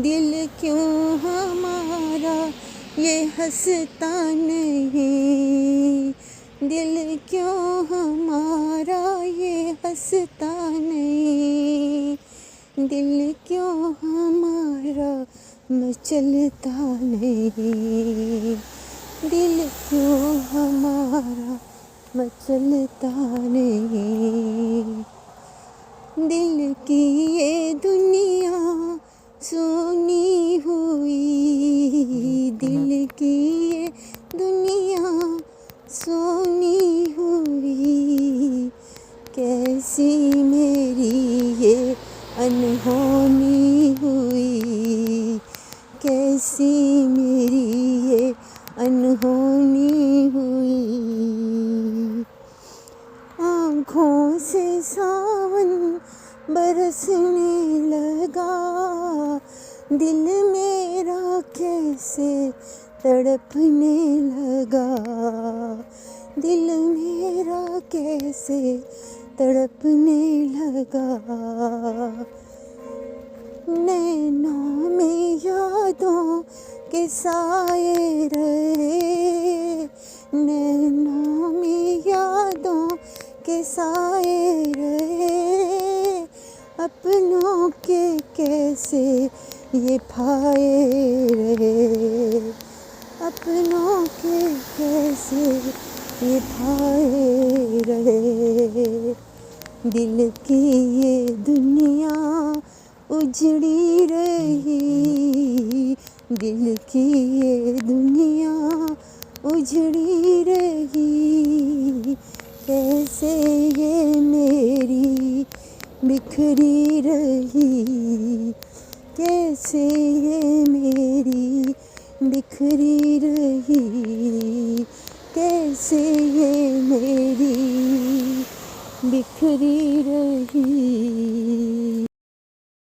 दिल क्यों हमारा ये हंसता नहीं, दिल क्यों हमारा ये हंसता नहीं, दिल क्यों हमारा मचलता नहीं, दिल क्यों हमारा मचलता नहीं। दिल की ये दुनिया सुनी हुई, दिल की ये दुनिया सुनी हुई, कैसी मेरी ये अनहोनी हुई, कैसी मेरी ये अनहोनी हुई। आँखों से सावन बरसने लगा, दिल मेरा कैसे तड़पने लगा, दिल मेरा कैसे तड़पने लगा। नैनों में यादों के साए रहे, नैनों में यादों के साए रहे, अपनों के कैसे ये फाए रहे, अपनों के कैसे ये फाए रहे। दिल की ये दुनिया उजड़ी रही, दिल की ये दुनिया उजड़ी रही, कैसे ये मेरी बिखरी रही, कैसे ये मेरी बिखरी रही, कैसे ये मेरी बिखरी रही।